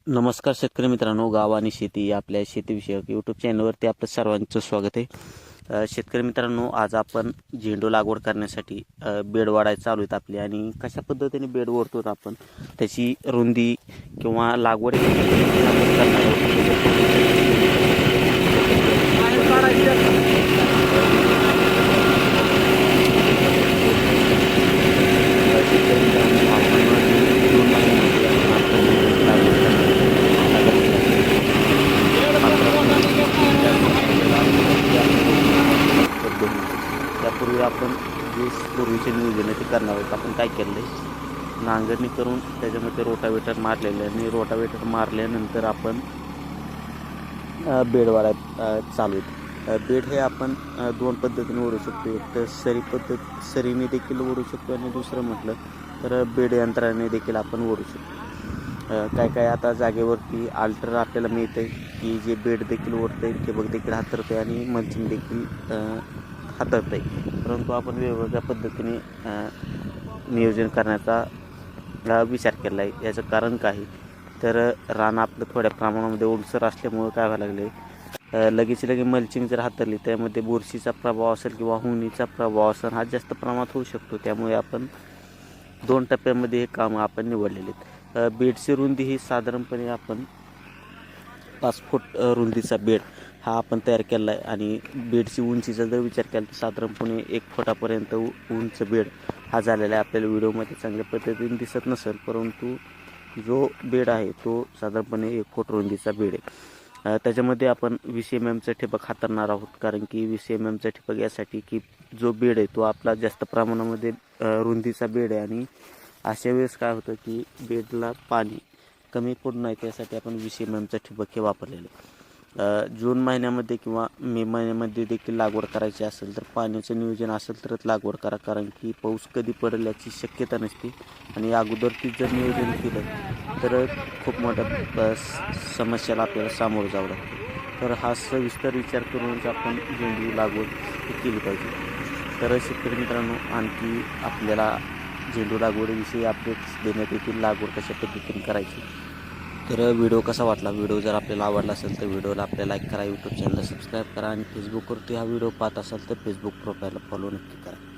नमस्कार शेतकरी मित्रांनो, गाव आणि शेती या आपल्या शेतीविषयक यूट्यूब चॅनलवरती आपलं सर्वांचं स्वागत आहे. शेतकरी मित्रांनो, आज आपण झेंडू लागवड करण्यासाठी बेड वाढायला चालू आहेत आपली. आणि कशा पद्धतीने बेड ओढतो आपण, त्याची रुंदी किंवा लागवड त्यापूर्वी आपण जे पूर्वीचे नियोजन आहे ते करणार आहोत. आपण काय केलं आहे, नांगरणी करून त्याच्यामध्ये रोटावेटर मारलेलं आहे आणि रोटावेटर मारल्यानंतर आपण बेड वाढायला चालू आहेत. बेड हे आपण दोन पद्धतीने ओढू शकतो. एक तर सरीने देखील ओढू शकतो आणि दुसरं म्हटलं तर बेड यंत्राने देखील आपण ओढू शकतो. काय काय आता जागेवरती अल्टर आपल्याला मिळतं आहे की जे बेड देखील ओढतं आहे, ठिबक देखील हातरतं आहे आणि मल्चिंग देखील हाताळतं आहे. परंतु आपण वेगवेगळ्या पद्धतीने नियोजन करण्याचा विचार केला आहे. याचं कारण काय, तर रान आपलं थोड्या प्रमाणामध्ये ओलसर असल्यामुळं काय व्हायला लागले, लगेच मल्चिंग जर हाताळली त्यामध्ये बुरशीचा प्रभाव असेल किंवा हुनीचा प्रभाव असेल हा जास्त प्रमाणात होऊ शकतो. त्यामुळे आपण 2 टप्प्यामध्ये हे कामं आपण निवडलेले आहेत. बेडची रुंदी ही साधारणपणे आपण 5 फूट रुंदीचा बेड हा आपण तयार केला आहे. आणि बेडची उंचीचा जर विचार केला तर साधारणपणे 1 फुटापर्यंत उंच बेड हा झालेला आहे. आपल्याला व्हिडिओमध्ये चांगल्या पद्धतीने दिसत नसेल, परंतु जो बेड आहे तो साधारणपणे 1 फूट रुंदीचा बेड आहे. त्याच्यामध्ये आपण 20 mm ठिबक हाताळणार आहोत. कारण की 20 mm ठिबक यासाठी की जो बेड आहे तो आपला जास्त प्रमाणामध्ये रुंदीचा बेड आहे आणि अशा वेळेस काय होतं की बेडला पाणी कमी पडू नये त्यासाठी आपण 20 mm ठिबक हे वापरलेलं आहे. जून महिन्यामध्ये किंवा मे महिन्यामध्ये देखील लागवड करायची असेल तर पाण्याचं नियोजन असेल तरच लागवड करा. कारण की पाऊस कधी पडेल याची शक्यता नसते आणि अगोदर ती जर नियोजन केलं तर खूप मोठ्या समस्याला आपल्याला सामोरं जावं लागतं. तर हा सविस्तर विचार करूनच आपण झेंडू लागवड केली पाहिजे. तर शेतकरी मित्रांनो, आणखी आपल्याला झेंडू लागवडीविषयी अपडेट्स देण्यात येतील, लागवड कशा पद्धतीने करायची. तर व्हिडिओ कसा वाटला, व्हिडिओ जर आपल्याला आवडला असेल तर व्हिडिओला आपल्याला लाईक करा, यूट्यूब चॅनलला सबस्क्राईब करा आणि फेसबुकवरती हा व्हिडिओ पाहत असाल तर फेसबुक प्रोफाईलला फॉलो नक्की करा.